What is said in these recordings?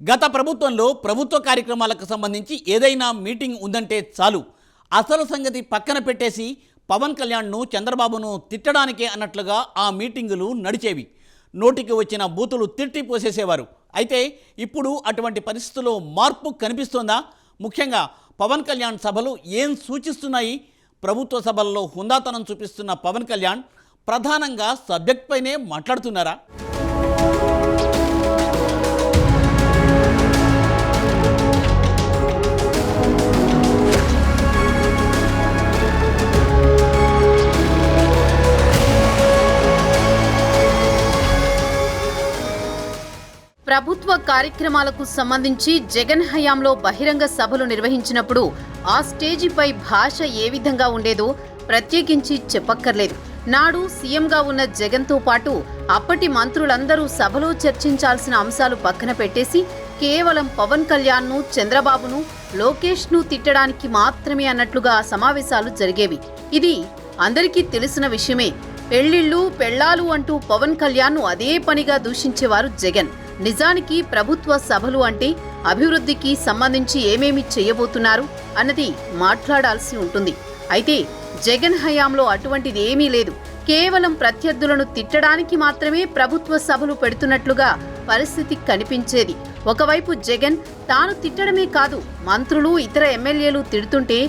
గత ప్రభుత్వంలో ప్రభుత్వ కార్యక్రమాలకు సంబంధించి ఏదైనా మీటింగ్ ఉందంటే చాలు అసలు సంగతి పక్కన పెట్టేసి పవన్ కళ్యాణ్ను చంద్రబాబును తిట్టడానికే అన్నట్లుగా ఆ మీటింగులు నడిచేవి. నోటికి వచ్చిన బూతులు తిట్టి పోసేసేవారు. అయితే ఇప్పుడు అటువంటి పరిస్థితుల్లో మార్పు కనిపిస్తోందా? ముఖ్యంగా పవన్ కళ్యాణ్ సభలు ఏం సూచిస్తున్నాయి? ప్రభుత్వ సభల్లో హుందాతనం చూపిస్తున్న పవన్ కళ్యాణ్ ప్రధానంగా సబ్జెక్ట్ పైనే మాట్లాడుతున్నారా? ప్రభుత్వ కార్యక్రమాలకు సంబంధించి జగన్ హయాంలో బహిరంగ సభలు నిర్వహించినప్పుడు ఆ స్టేజిపై భాష ఏ విధంగా ఉండేదో ప్రత్యేకించి చెప్పక్కర్లేదు. నాడు సీఎంగా ఉన్న జగన్తో పాటు అప్పటి మంత్రులందరూ సభలో చర్చించాల్సిన అంశాలు పక్కన పెట్టేసి కేవలం పవన్ కళ్యాణ్ను, చంద్రబాబును, లోకేష్ను తిట్టడానికి మాత్రమే అన్నట్లుగా సమావేశాలు జరిగేవి. ఇది అందరికీ తెలిసిన విషయమే. పెళ్లిళ్ళు, పెళ్లాలు అంటూ పవన్ కళ్యాణ్ను అదే పనిగా దూషించేవారు జగన్. నిజానికి ప్రభుత్వ సభలు అంటే అభివృద్ధికి సంబంధించి ఏమేమి చేయబోతున్నారు అన్నది మాట్లాడాల్సి ఉంటుంది. అయితే జగన్ హయాంలో అటువంటిది ఏమీ లేదు. కేవలం ప్రత్యర్థులను తిట్టడానికి మాత్రమే ప్రభుత్వ సభలు పెడుతున్నట్లుగా పరిస్థితి కనిపించేది. ఒకవైపు జగన్ తాను తిట్టడమే కాదు, మంత్రులు, ఇతర ఎమ్మెల్యేలు తిడుతుంటే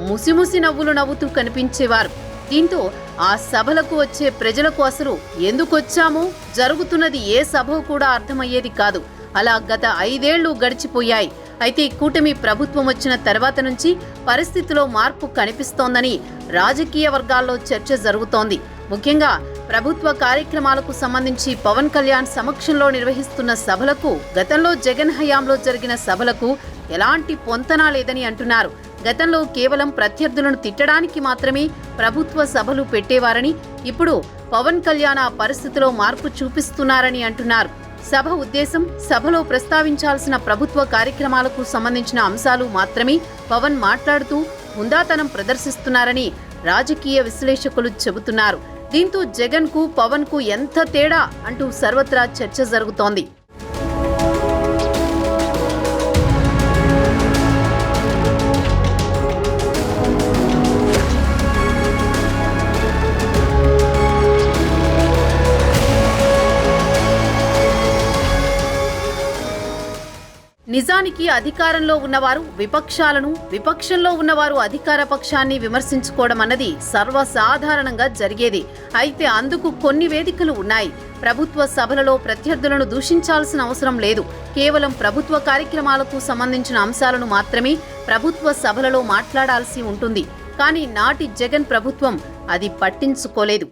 ముసిముసి నవ్వులు నవ్వుతూ కనిపించేవారు. దీంతో ఆ సభలకు వచ్చే ప్రజలకు అసలు ఎందుకొచ్చామో, జరుగుతున్నది ఏ సభ కూడా అర్థమయ్యేది కాదు. అలా గత 5 ఏళ్లు గడిచిపోయాయి. అయితే కూటమి ప్రభుత్వం వచ్చిన తర్వాత నుంచి పరిస్థితిలో మార్పు కనిపిస్తోందని రాజకీయ వర్గాల్లో చర్చ జరుగుతోంది. ముఖ్యంగా ప్రభుత్వ కార్యక్రమాలకు సంబంధించి పవన్ కళ్యాణ్ సమక్షంలో నిర్వహిస్తున్న సభలకు, గతంలో జగన్ హయాంలో జరిగిన సభలకు ఎలాంటి పొంతనా లేదని అంటున్నారు. గతంలో కేవలం ప్రత్యర్థులను తిట్టడానికి మాత్రమే ప్రభుత్వ సభలు పెట్టేవారని, ఇప్పుడు పవన్ కళ్యాణ్ ఆ పరిస్థితిలో మార్పు చూపిస్తున్నారని అంటున్నారు. సభ ఉద్దేశం, సభలో ప్రస్తావించాల్సిన ప్రభుత్వ కార్యక్రమాలకు సంబంధించిన అంశాలు మాత్రమే పవన్ మాట్లాడుతూ హుందాతనం ప్రదర్శిస్తున్నారని రాజకీయ విశ్లేషకులు చెబుతున్నారు. దీంతో జగన్కు, పవన్కు ఎంత తేడా అంటూ సర్వత్రా చర్చ జరుగుతోంది. నిజానికి అధికారంలో ఉన్నవారు విపక్షాలను, విపక్షంలో ఉన్నవారు అధికార పక్షాన్ని విమర్శించుకోవడం అన్నది సర్వసాధారణంగా జరిగేది. అయితే అందుకు కొన్ని వేదికలు ఉన్నాయి. ప్రభుత్వ సభలలో ప్రత్యర్థులను దూషించాల్సిన అవసరం లేదు. కేవలం ప్రభుత్వ కార్యక్రమాలకు సంబంధించిన అంశాలను మాత్రమే ప్రభుత్వ సభలలో మాట్లాడాల్సి ఉంటుంది. కానీ నాటి జగన్ ప్రభుత్వం అది పట్టించుకోలేదు.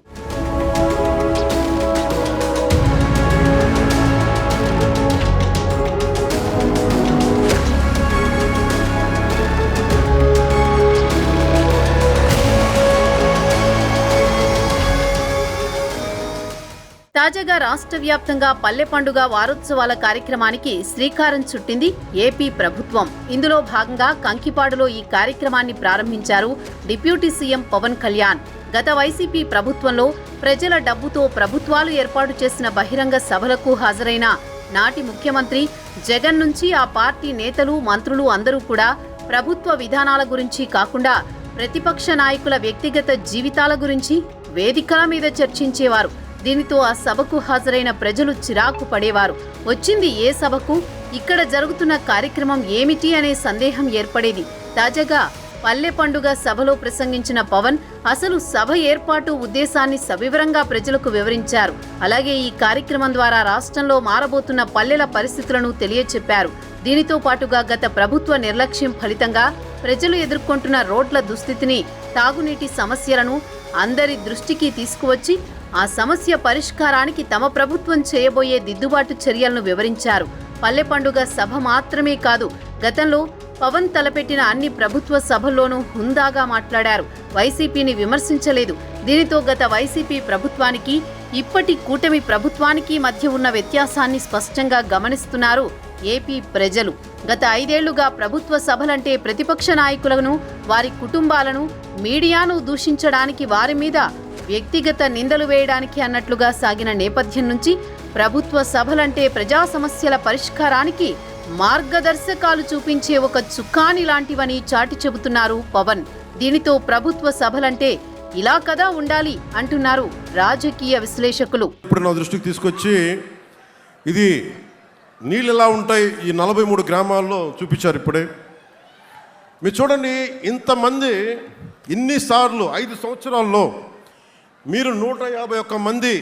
తాజాగా రాష్ట్ర వ్యాప్తంగా పల్లె పండుగ వారోత్సవాల కార్యక్రమానికి శ్రీకారం చుట్టింది ఏపీ ప్రభుత్వం. ఇందులో భాగంగా కంకిపాడులో ఈ కార్యక్రమాన్ని ప్రారంభించారు డిప్యూటీ సీఎం పవన్ కళ్యాణ్. గత వైసీపీ ప్రభుత్వంలో ప్రజల డబ్బుతో ప్రభుత్వాలు ఏర్పాటు చేసిన బహిరంగ సభలకు హాజరైన నాటి ముఖ్యమంత్రి జగన్ నుంచి ఆ పార్టీ నేతలు, మంత్రులు అందరూ కూడా ప్రభుత్వ విధానాల గురించి కాకుండా ప్రతిపక్ష నాయకుల వ్యక్తిగత జీవితాల గురించి వేదికల మీద చర్చించేవారు. దీనితో ఆ సభకు హాజరైన ప్రజలు చిరాకు పడేవారు. వచ్చింది ఏ సభకు, ఇక్కడ జరుగుతున్న కార్యక్రమం ఏమిటి అనే సందేహం ఏర్పడేది. తాజాగా పల్లె పండుగ సభలో ప్రసంగించిన పవన్ అసలు సభ ఏర్పాటు ఉద్దేశాన్ని సవివరంగా ప్రజలకు వివరించారు. అలాగే ఈ కార్యక్రమం ద్వారా రాష్ట్రంలో మారబోతున్న పల్లెల పరిస్థితులను తెలియచెప్పారు. దీనితో పాటుగా గత ప్రభుత్వ నిర్లక్ష్యం ఫలితంగా ప్రజలు ఎదుర్కొంటున్న రోడ్ల దుస్థితిని, తాగునీటి సమస్యలను అందరి దృష్టికి తీసుకువచ్చి ఆ సమస్య పరిష్కారానికి తమ ప్రభుత్వం చేయబోయే దిద్దుబాటు చర్యలను వివరించారు. పల్లె పండుగ సభ మాత్రమే కాదు, గతంలో పవన్ తలపెట్టిన అన్ని ప్రభుత్వ సభల్లోనూ హుందాగా మాట్లాడారు. వైసీపీని విమర్శించలేదు. దీనితో గత వైసీపీ ప్రభుత్వానికి, ఇప్పటి కూటమి ప్రభుత్వానికి మధ్య ఉన్న వ్యత్యాసాన్ని స్పష్టంగా గమనిస్తున్నారు ఏపీ ప్రజలు. గత 5 ఏళ్లుగా ప్రభుత్వ సభలంటే ప్రతిపక్ష నాయకులను, వారి కుటుంబాలను, మీడియాను దూషించడానికి, వారి మీద వ్యక్తిగత నిందలు వేయడానికి అన్నట్లుగా సాగిన నేపథ్యం నుంచి ప్రభుత్వ సభలంటే ప్రజా సమస్యల పరిష్కారానికి, మార్గదర్శకాలు చూపించే ఒక చుక్కాని లాంటివని చాటి చెబుతున్నారు పవన్. దీనితో ప్రభుత్వ సభలంటే ఇలా కదా ఉండాలి అంటున్నారు రాజకీయ విశ్లేషకులు. ఇప్పుడు నా దృష్టికి తీసుకొచ్చి ఇది నీళ్ళు ఎలా ఉంటాయి ఈ 43 గ్రామాల్లో చూపించారు. ఇప్పుడే మీరు చూడండి, ఇంతమంది ఇన్నిసార్లు 5 సంవత్సరాల్లో మీరు 151 మంది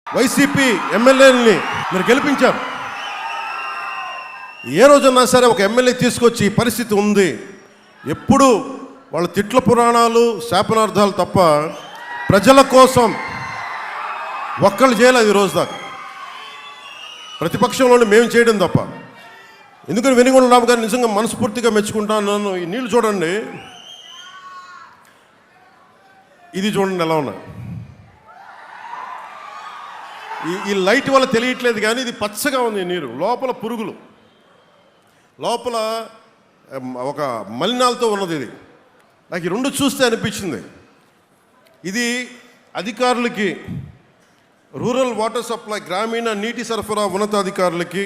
వైసీపీ ఎమ్మెల్యేలని మీరు గెలిపించారు. ఏ రోజున్నా సరే ఒక ఎమ్మెల్యే తీసుకొచ్చి ఈ పరిస్థితి ఉంది, ఎప్పుడు వాళ్ళ తిట్ల పురాణాలు శాపనార్థాలు తప్ప ప్రజల కోసం ఒక్కళ్ళు చేయలేదు ఈ రోజు దాకా. ప్రతిపక్షంలోనే మేము చేయడం తప్ప. ఎందుకని వెనుగొండ రాము గారు నిజంగా మనస్ఫూర్తిగా మెచ్చుకుంటాను. ఈ నీళ్ళు చూడండి, ఇది చూడండి ఎలా ఉన్నాయి. ఈ లైట్ వల్ల తెలియట్లేదు కానీ ఇది పచ్చగా ఉంది నీరు. లోపల పురుగులు, లోపల ఒక మలినాలతో ఉన్నది. ఇది నాకు ఈ 2 చూస్తే అనిపించింది. ఇది అధికారులకి, రూరల్ వాటర్ సప్లై గ్రామీణ నీటి సరఫరా ఉన్నతాధికారులకి,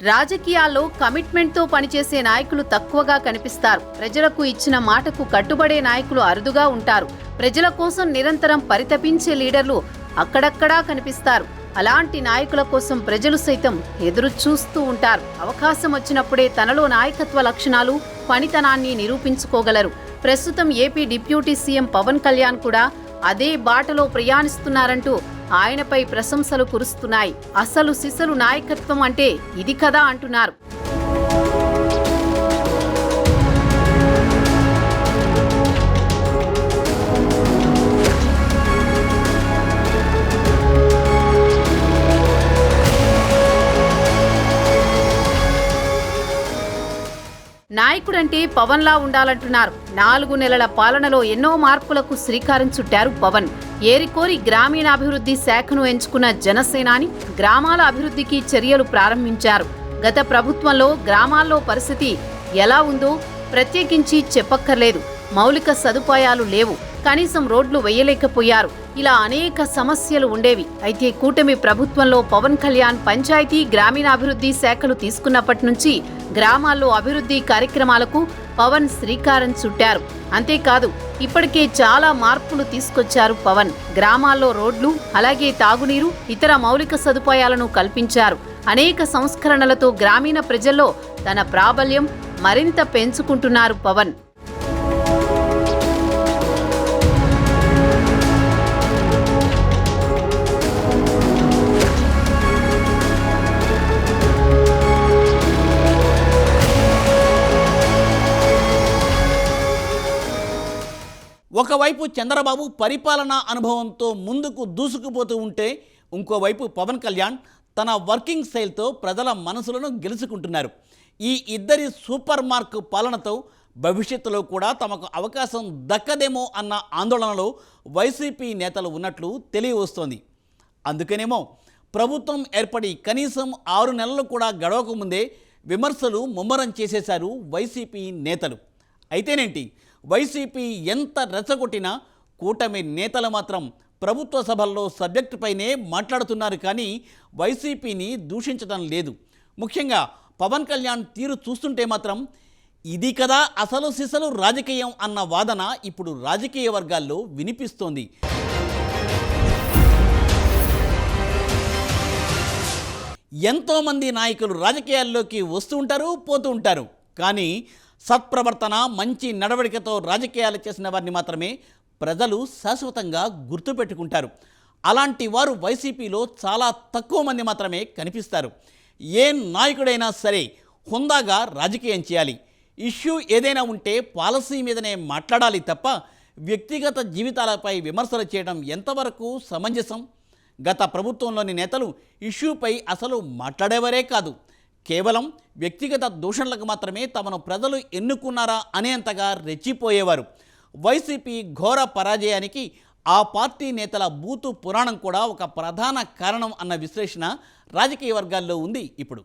రాజకీయాల్లో కమిట్మెంట్తో పనిచేసే నాయకులు తక్కువగా కనిపిస్తారు. ప్రజలకు ఇచ్చిన మాటకు కట్టుబడే నాయకులు అరుదుగా ఉంటారు. ప్రజల కోసం నిరంతరం పరితపించే లీడర్లు అక్కడక్కడా కనిపిస్తారు. అలాంటి నాయకుల కోసం ప్రజలు సైతం ఎదురు చూస్తూ ఉంటారు. అవకాశం వచ్చినప్పుడే తనలో నాయకత్వ లక్షణాలు, పనితనాన్ని నిరూపించుకోగలరు. ప్రస్తుతం AP deputy CM Pawan Kalyan కూడా అదే బాటలో ప్రయాణిస్తున్నారంటూ ఆయనపై ప్రశంసలు కురుస్తున్నాయి. అసలు సిసలు నాయకత్వం అంటే ఇది కదా అంటున్నారు. నాయకుడంటే పవన్లా ఉండాలంటున్నారు. 4 నెలల పాలనలో ఎన్నో మార్పులకు శ్రీకారం చుట్టారు పవన్. ఏరికోరి గ్రామీణాభివృద్ధి శాఖను ఎంచుకున్న జనసేనాని గ్రామాల అభివృద్ధికి చర్యలు ప్రారంభించారు. గత ప్రభుత్వంలో గ్రామాల్లో పరిస్థితి ఎలా ఉందో ప్రత్యేకించి చెప్పక్కర్లేదు. మౌలిక సదుపాయాలు లేవు, కనీసం రోడ్లు వేయలేకపోయారు. ఇలా అనేక సమస్యలు ఉండేవి. అయితే కూటమి ప్రభుత్వంలో పవన్ కళ్యాణ్ పంచాయతీ గ్రామీణాభివృద్ధి శాఖలు తీసుకున్నప్పటి నుంచి గ్రామాల్లో అభివృద్ధి కార్యక్రమాలకు పవన్ శ్రీకారం చుట్టారు. అంతేకాదు, ఇప్పటికే చాలా మార్పులు తీసుకొచ్చారు పవన్. గ్రామాల్లో రోడ్లు, అలాగే తాగునీరు, ఇతర మౌలిక సదుపాయాలను కల్పించారు. అనేక సంస్కరణలతో గ్రామీణ ప్రజల్లో తన ప్రాబల్యం మరింత పెంచుకుంటున్నారు పవన్. ఒకవైపు చంద్రబాబు పరిపాలనా అనుభవంతో ముందుకు దూసుకుపోతూ ఉంటే, ఇంకోవైపు పవన్ కళ్యాణ్ తన వర్కింగ్ స్టైల్తో ప్రజల మనసులను గెలుచుకుంటున్నారు. ఈ ఇద్దరి సూపర్ మార్క్ పాలనతో భవిష్యత్తులో కూడా తమకు అవకాశం దక్కదేమో అన్న ఆందోళనలో వైసీపీ నేతలు ఉన్నట్లు తెలియవస్తోంది. అందుకనేమో ప్రభుత్వం ఏర్పడి కనీసం 6 నెలలు కూడా గడవకముందే విమర్శలు ముమ్మరం చేసేశారు వైసీపీ నేతలు. అయితేనేంటి, వైసీపీ ఎంత రెచ్చగొట్టినా కూటమి నేతలు మాత్రం ప్రభుత్వ సభల్లో సబ్జెక్టుపైనే మాట్లాడుతున్నారు కానీ వైసీపీని దూషించడం లేదు. ముఖ్యంగా పవన్ కళ్యాణ్ తీరు చూస్తుంటే మాత్రం ఇది కదా అసలు సిసలు రాజకీయం అన్న వాదన ఇప్పుడు రాజకీయ వర్గాల్లో వినిపిస్తోంది. ఎంతోమంది నాయకులు రాజకీయాల్లోకి వస్తూ ఉంటారు, పోతూ ఉంటారు. కానీ సత్ప్రవర్తన, మంచి నడవడికతో రాజకీయాలు చేసిన వారిని మాత్రమే ప్రజలు శాశ్వతంగా గుర్తుపెట్టుకుంటారు. అలాంటి వారు వైసీపీలో చాలా తక్కువ మంది మాత్రమే కనిపిస్తారు. ఏ నాయకుడైనా సరే హుందాగా రాజకీయం చేయాలి. ఇష్యూ ఏదైనా ఉంటే పాలసీ మీదనే మాట్లాడాలి తప్ప వ్యక్తిగత జీవితాలపై విమర్శలు చేయడం ఎంతవరకు సమంజసం? గత ప్రభుత్వంలోని నేతలు ఇష్యూపై అసలు మాట్లాడేవారే కాదు. కేవలం వ్యక్తిగత దూషణలకు మాత్రమే తమను ప్రజలు ఎన్నుకున్నారా అనేంతగా రెచ్చిపోయేవారు. వైసీపీ ఘోర పరాజయానికి ఆ పార్టీ నేతల బూతు పురాణం కూడా ఒక ప్రధాన కారణం అన్న విశ్లేషణ రాజకీయ వర్గాల్లో ఉంది ఇప్పుడు.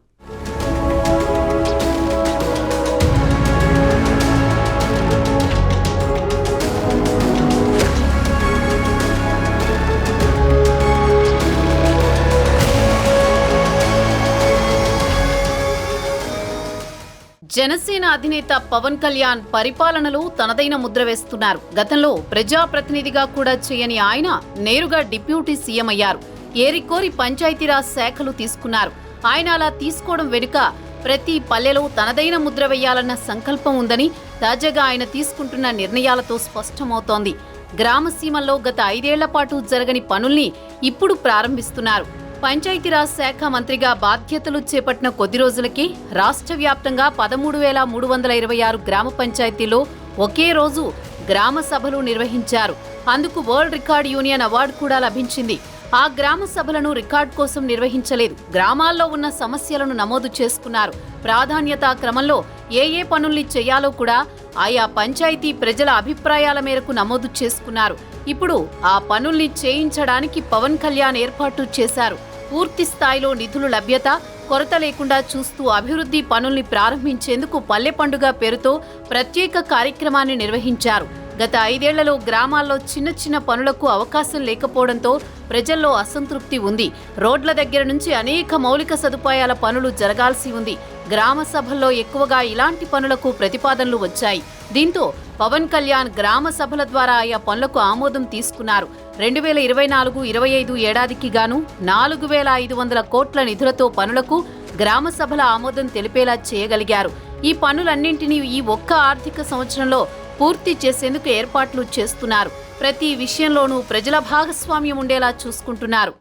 జనసేన అధినేత పవన్ కళ్యాణ్ పరిపాలనలో తనదైన ముద్ర వేస్తున్నారు. గతంలో ప్రజాప్రతినిధిగా కూడా చేయని ఆయన నేరుగా డిప్యూటీ సీఎం అయ్యారు. ఏరికోరి పంచాయతీరాజ్ శాఖలు తీసుకున్నారు. ఆయన అలా తీసుకోవడం వెనుక ప్రతి పల్లెలో తనదైన ముద్ర వేయాలన్న సంకల్పం ఉందని తాజాగా ఆయన తీసుకుంటున్న నిర్ణయాలతో స్పష్టమవుతోంది. గ్రామసీమల్లో గత 5 ఏళ్ల పాటు జరగని పనుల్ని ఇప్పుడు ప్రారంభిస్తున్నారు. పంచాయతీరాజ్ శాఖ మంత్రిగా బాధ్యతలు చేపట్టిన కొద్ది రోజులకే రాష్ట్ర వ్యాప్తంగా 13,326 గ్రామ పంచాయతీల్లో ఒకే రోజు గ్రామ సభలు నిర్వహించారు. అందుకు వరల్డ్ రికార్డ్ యూనియన్ అవార్డు కూడా లభించింది. ఆ గ్రామ సభలను రికార్డ్ కోసం నిర్వహించలేదు, గ్రామాల్లో ఉన్న సమస్యలను నమోదు చేసుకున్నారు. ప్రాధాన్యతా క్రమంలో ఏ పనుల్ని చేయాలో కూడా ఆయా పంచాయతీ ప్రజల అభిప్రాయాల మేరకు నమోదు చేసుకున్నారు. ఇప్పుడు ఆ పనుల్ని చేయించడానికి పవన్ కళ్యాణ్ ఏర్పాటు చేశారు. పూర్తి స్థాయిలో నిధులు లభ్యత, కొరత లేకుండా చూస్తూ అభివృద్ధి పనుల్ని ప్రారంభించేందుకు పల్లె పండుగ పేరుతో ప్రత్యేక కార్యక్రమాన్ని నిర్వహించారు. గత 5 ఏళ్లలో గ్రామాల్లో చిన్న చిన్న పనులకు అవకాశం లేకపోవడంతో ప్రజల్లో అసంతృప్తి ఉంది. రోడ్ల దగ్గర నుంచి అనేక మౌలిక సదుపాయాల పనులు జరగాల్సి ఉంది. గ్రామ సభల్లో ఎక్కువగా ఇలాంటి పనులకు ప్రతిపాదనలు వచ్చాయి. దీంతో పవన్ కళ్యాణ్ గ్రామ సభల ద్వారా ఆయా పనులకు ఆమోదం తీసుకున్నారు. 2024-25 ఏడాదికి గాను 4,500 కోట్ల నిధులతో పనులకు గ్రామ సభల ఆమోదం తెలిపేలా చేయగలిగారు. ఈ పనులన్నింటినీ ఈ ఒక్క ఆర్థిక సంవత్సరంలో పూర్తి చేసేందుకు ఏర్పాట్లు చేస్తున్నారు. ప్రతి విషయంలోనూ ప్రజల భాగస్వామ్యం ఉండేలా చూసుకుంటున్నారు.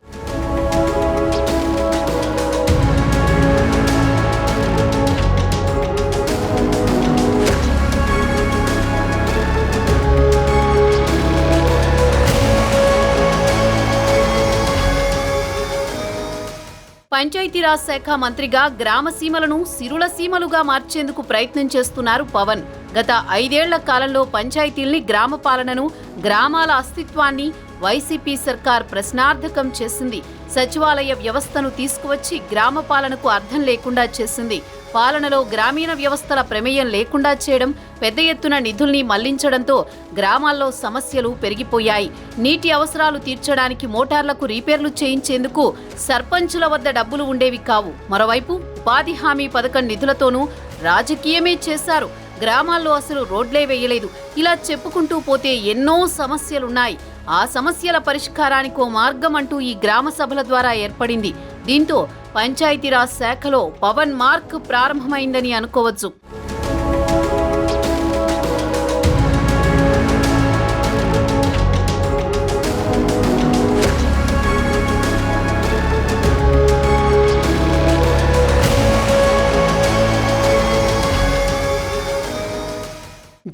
పంచాయతీరాజ్ శాఖ మంత్రిగా గ్రామసీమలను సిరుల సీమలుగా మార్చేందుకు ప్రయత్నం చేస్తున్నారు పవన్. గత 5 ఏళ్ల కాలంలో పంచాయతీల్ని, గ్రామ పాలనను, గ్రామాల అస్తిత్వాన్ని వైసీపీ సర్కార్ ప్రశ్నార్థకం చేసింది. సచివాలయ వ్యవస్థను తీసుకువచ్చి గ్రామ పాలనకు అర్థం లేకుండా చేసింది. పాలనలో గ్రామీణ వ్యవస్థల ప్రమేయం లేకుండా చేయడం, పెద్ద ఎత్తున నిధుల్ని మళ్లించడంతో గ్రామాల్లో సమస్యలు పెరిగిపోయాయి. నీటి అవసరాలు తీర్చడానికి మోటార్లకు రిపేర్లు చేయించేందుకు సర్పంచుల వద్ద డబ్బులు ఉండేవి కావు. మరోవైపు ఉపాధి హామీ పథకం నిధులతోనూ రాజకీయమే చేశారు. గ్రామాల్లో అసలు రోడ్లే వేయలేదు. ఇలా చెప్పుకుంటూ పోతే ఎన్నో సమస్యలున్నాయి. ఆ సమస్యల పరిష్కారానికో మార్గం అంటూ ఈ గ్రామ సభల ద్వారా ఏర్పడింది. దీంతో పంచాయతీరాజ్ శాఖలో పవన్ మార్క్ ప్రారంభమైందని అనుకోవచ్చు.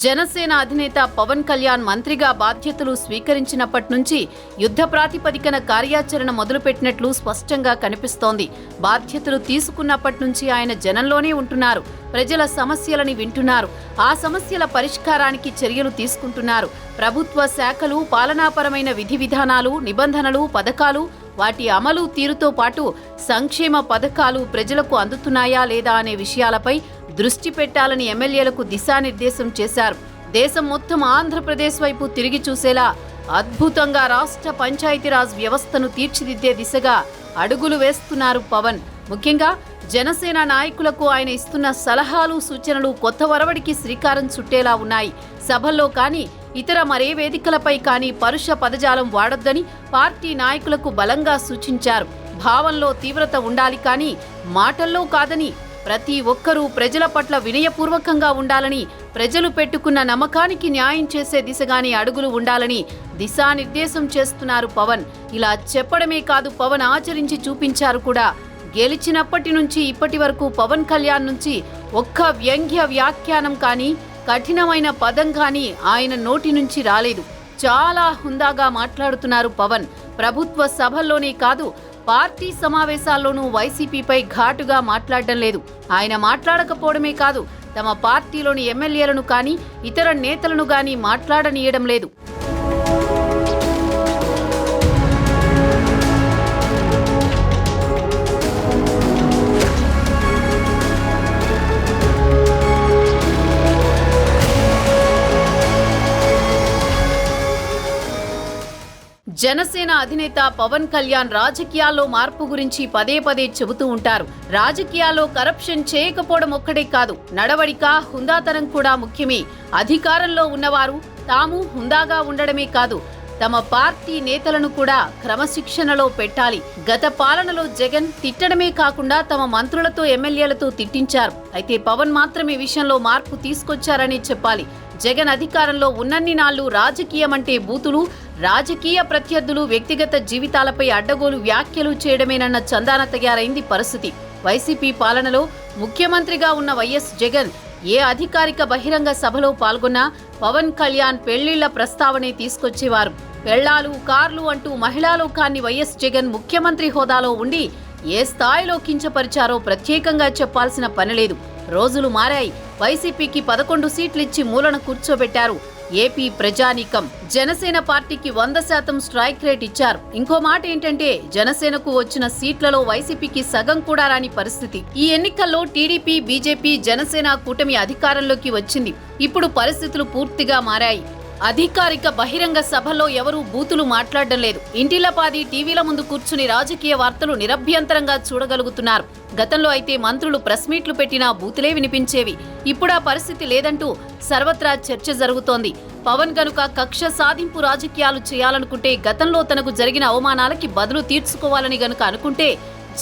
జనసేన అధినేత పవన్ కళ్యాణ్ మంత్రిగా బాధ్యతలు స్వీకరించినప్పటి నుంచి యుద్ధ ప్రాతిపదికన కార్యాచరణ మొదలుపెట్టినట్లు స్పష్టంగా కనిపిస్తోంది. బాధ్యతలు తీసుకున్నప్పటి నుంచి ఆయన జనంలోనే ఉంటున్నారు. ప్రజల సమస్యలని వింటున్నారు. ఆ సమస్యల పరిష్కారానికి చర్యలు తీసుకుంటున్నారు. ప్రభుత్వ శాఖలు, పాలనాపరమైన విధి విధానాలు, నిబంధనలు, పథకాలు, వాటి అమలు తీరుతో పాటు సంక్షేమ పథకాలు ప్రజలకు అందుతున్నాయా లేదా అనే విషయాలపై దృష్టి పెట్టాలని ఎమ్మెల్యేలకు దిశానిర్దేశం చేశారు. దేశం మొత్తం ఆంధ్రప్రదేశ్ వైపు తిరిగి చూసేలా అద్భుతంగా రాష్ట్ర పంచాయతీరాజ్ వ్యవస్థను తీర్చిదిద్దే దిశగా అడుగులు వేస్తున్నారు పవన్. ముఖ్యంగా జనసేన నాయకులకు ఆయన ఇస్తున్న సలహాలు, సూచనలు కొత్త వరవడికి శ్రీకారం చుట్టేలా ఉన్నాయి. సభల్లో కానీ, ఇతర మరే వేదికలపై కానీ పరుష పదజాలం వాడొద్దని పార్టీ నాయకులకు బలంగా సూచించారు. భావంలో తీవ్రత ఉండాలి కానీ మాటల్లో కాదని, ప్రతి ఒక్కరూ ప్రజల పట్ల వినయపూర్వకంగా ఉండాలని, ప్రజలు పెట్టుకున్న నమ్మకానికి న్యాయం చేసే దిశగానే అడుగులు ఉండాలని దిశానిర్దేశం చేస్తున్నారు పవన్. ఇలా చెప్పడమే కాదు, పవన్ ఆచరించి చూపించారు కూడా. గెలిచినప్పటి నుంచి ఇప్పటి వరకు పవన్ కళ్యాణ్ నుంచి ఒక్క వ్యంగ్య వ్యాఖ్యానం కానీ, కఠినమైన పదం కానీ ఆయన నోటి నుంచి రాలేదు. చాలా హుందాగా మాట్లాడుతున్నారు పవన్. ప్రభుత్వ సభల్లోనే కాదు, పార్టీ సమావేశాల్లోనూ వైసీపీపై ఘాటుగా మాట్లాడడం లేదు. ఆయన మాట్లాడకపోవడమే కాదు, తమ పార్టీలోని ఎమ్మెల్యేలను కానీ, ఇతర నేతలను కానీ మాట్లాడనీయడం లేదు. జనసేన అధినేత పవన్ కళ్యాణ్ రాజకీయాల్లో మార్పు గురించి పదే పదే చెబుతూ ఉంటారు. రాజకీయాల్లో కరప్షన్ చేయకపోవడం ఒక్కడే కాదు, నడవడిక, హుందాతనం కూడా ముఖ్యమే. అధికారంలో ఉన్నవారు తాము హుందాగా ఉండడమే కాదు, తమ పార్టీ నేతలను కూడా క్రమశిక్షణలో పెట్టాలి. గత పాలనలో జగన్ తిట్టడమే కాకుండా తమ మంత్రులతో ఎమ్మెల్యేలతో తిట్టించారు. అయితే పవన్ మాత్రం ఈ విషయంలో మార్పు తీసుకొచ్చారని చెప్పాలి. జగన్ అధికారంలో ఉన్నన్ని నాళ్లు రాజకీయం అంటే బూతులు, రాజకీయ ప్రత్యర్థులు వ్యక్తిగత జీవితాలపై అడ్డగోలు వ్యాఖ్యలు చేయడమేనన్న చందాన తయారైంది పరిస్థితి. వైసీపీ పాలనలో ముఖ్యమంత్రిగా ఉన్న వైఎస్ జగన్ ఏ అధికారిక బహిరంగ సభలో పాల్గొన్నా పవన్ కళ్యాణ్ పెళ్లిళ్ల ప్రస్తావనే తీసుకొచ్చేవారు. పెళ్లాలు, కార్లు అంటూ మహిళా లోకాన్ని వైఎస్ జగన్ ముఖ్యమంత్రి హోదాలో ఉండి ఏ స్థాయిలో కించపరిచారో ప్రత్యేకంగా చెప్పాల్సిన పనిలేదు. రోజులు మారాయి. వైసీపీకి 11 సీట్లిచ్చి మూలన కూర్చోబెట్టారు ఏపీ ప్రజానీకం. జనసేన పార్టీకి 100% స్ట్రైక్ రేట్ ఇచ్చారు. ఇంకో మాట ఏంటంటే జనసేనకు వచ్చిన సీట్లలో వైసీపీకి సగం కూడా రాని పరిస్థితి. ఈ ఎన్నికల్లో టీడీపీ, బీజేపీ, జనసేన కూటమి అధికారంలోకి వచ్చింది. ఇప్పుడు పరిస్థితులు పూర్తిగా మారాయి. అధికారిక బహిరంగ సభల్లో ఎవరూ బూతులు మాట్లాడడం లేదు. ఇంటిల్లపాది టీవీల ముందు కూర్చుని రాజకీయ వార్తలు నిరభ్యంతరంగా చూడగలుగుతున్నారు. గతంలో అయితే మంత్రులు ప్రెస్ మీట్లు పెట్టినా బూతులే వినిపించేవి. ఇప్పుడా పరిస్థితి లేదంటూ సర్వత్రా చర్చ జరుగుతోంది. పవన్ గనుక కక్ష సాధింపు రాజకీయాలు చేయాలనుకుంటే, గతంలో తనకు జరిగిన అవమానాలకి బదులు తీర్చుకోవాలని గనుక అనుకుంటే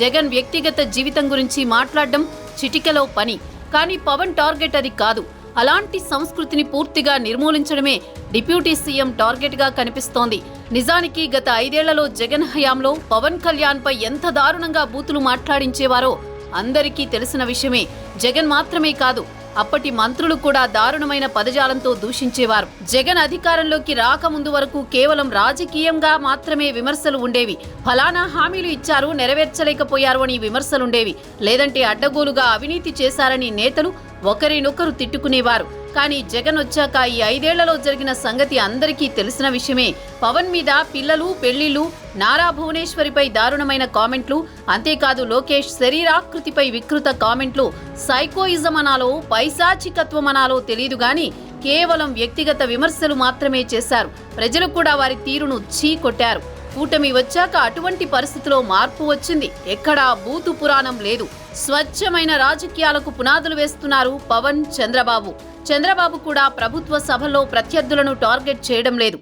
జగన్ వ్యక్తిగత జీవితం గురించి మాట్లాడడం చిటికెలో పని. కానీ పవన్ టార్గెట్ అది కాదు. అలాంటి సంస్కృతిని పూర్తిగా నిర్మూలించడమే డిప్యూటీ సీఎం టార్గెట్ గా కనిపిస్తోంది. నిజానికి గత 5 ఏళ్లలో జగన్ హయాంలో పవన్ కళ్యాణ్ పై ఎంత దారుణంగా బూతులు మాట్లాడించేవారో అందరికీ తెలిసిన విషయమే. జగన్ మాత్రమే కాదు, అప్పటి మంత్రులు కూడా దారుణమైన పదజాలంతో దూషించేవారు. జగన్ అధికారంలోకి రాకముందు వరకు కేవలం రాజకీయంగా మాత్రమే విమర్శలు ఉండేవి. ఫలానా హామీలు ఇచ్చారు, నెరవేర్చలేకపోయారు అని విమర్శలుండేవి. లేదంటే అడ్డగోలుగా అవినీతి చేశారని నేతలు ఒకరినొకరు తిట్టుకునేవారు. కానీ జగన్ వచ్చాక ఈ 5 ఏళ్లలో జరిగిన సంగతి అందరికీ తెలిసిన విషయమే. పవన్ మీద పిల్లలు, పెళ్లిళ్లు, నారా భువనేశ్వరిపై దారుణమైన కామెంట్లు, అంతేకాదు లోకేష్ శరీరాకృతిపై వికృత కామెంట్లు, సైకోయిజం అనాలో పైశాచికత్వం అనాలో తెలియదు గాని కేవలం వ్యక్తిగత విమర్శలు మాత్రమే చేశారు. ప్రజలు కూడా వారి తీరును కొట్టారు. కూటమి వచ్చాక అటువంటి పరిస్థితిలో మార్పు వచ్చింది. ఎక్కడా బూతు పురాణం లేదు. స్వచ్ఛమైన రాజకీయాలకు పునాదులు వేస్తున్నారు పవన్, చంద్రబాబు. చంద్రబాబు కూడా ప్రభుత్వ సభల్లో ప్రత్యర్థులను టార్గెట్ చేయడం లేదు.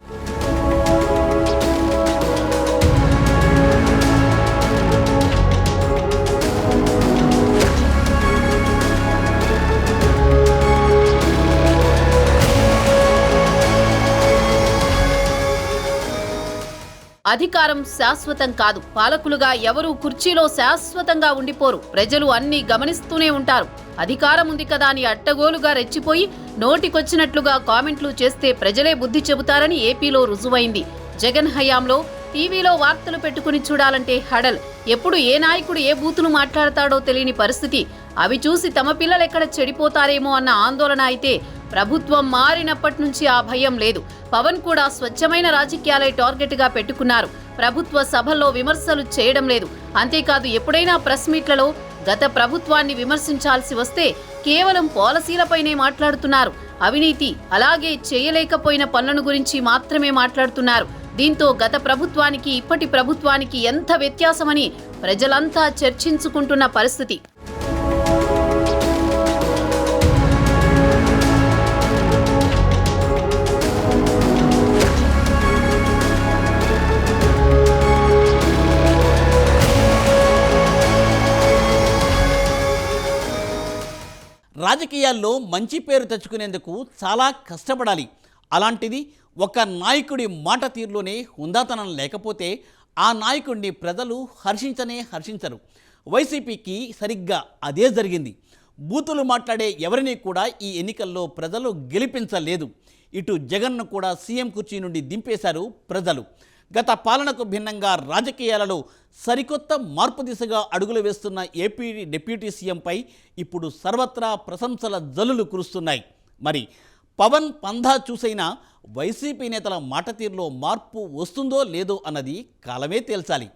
అధికారం శాశ్వతం కాదు. పాలకులుగా ఎవరూ కుర్చీలో శాశ్వతంగా ఉండిపోరు. ప్రజలు అన్ని గమనిస్తూనే ఉంటారు. అధికారం ఉంది కదా అని అట్టగోలుగా రెచ్చిపోయి నోటికొచ్చినట్లుగా కామెంట్లు చేస్తే ప్రజలే బుద్ధి చెబుతారని ఏపీలో రుజువైంది. జగన్ హయాంలో టీవీలో వార్తలు పెట్టుకుని చూడాలంటే హడల్. ఎప్పుడు ఏ నాయకుడు ఏ బూతులు మాట్లాడతాడో తెలియని పరిస్థితి. అవి చూసి తమ పిల్లలెక్కడ చెడిపోతారేమో అన్న ఆందోళన. అయితే ప్రభుత్వం మారినప్పటి నుంచి ఆ భయం లేదు. పవన్ కూడా స్వచ్ఛమైన రాజకీయాలే టార్గెట్ గా పెట్టుకున్నారు. ప్రభుత్వ సభల్లో విమర్శలు చేయడం లేదు. అంతేకాదు ఎప్పుడైనా ప్రెస్ మీట్లలో గత ప్రభుత్వాన్ని విమర్శించాల్సి వస్తే కేవలం పాలసీలపైనే మాట్లాడుతున్నారు. అవినీతి, అలాగే చేయలేకపోయిన పనులను గురించి మాత్రమే మాట్లాడుతున్నారు. దీంతో గత ప్రభుత్వానికి ఇప్పటి ప్రభుత్వానికి ఎంత వ్యత్యాసమని ప్రజలంతా చర్చించుకుంటున్న పరిస్థితి. రాజకీయాల్లో మంచి పేరు తెచ్చుకునేందుకు చాలా కష్టపడాలి. అలాంటిది ఒక నాయకుడి మాట తీరులోనే హుందాతనం లేకపోతే ఆ నాయకుడిని ప్రజలు హర్షించరు. వైసీపీకి సరిగ్గా అదే జరిగింది. బూతులు మాట్లాడే ఎవరిని కూడా ఈ ఎన్నికల్లో ప్రజలు గెలిపించలేదు. ఇటు జగన్ను కూడా సీఎం కుర్చీ నుండి దింపేశారు ప్రజలు. గత పాలనకు భిన్నంగా రాజకీయాలలో సరికొత్త మార్పు దిశగా అడుగులు వేస్తున్న ఏపీ డిప్యూటీ సీఎంపై ఇప్పుడు సర్వత్రా ప్రశంసల జల్లులు కురుస్తున్నాయి. మరి పవన్ పంధా చూసైనా వైసీపీ నేతల మాట తీరులో మార్పు వస్తుందో లేదో అన్నది కాలమే తేల్చాలి.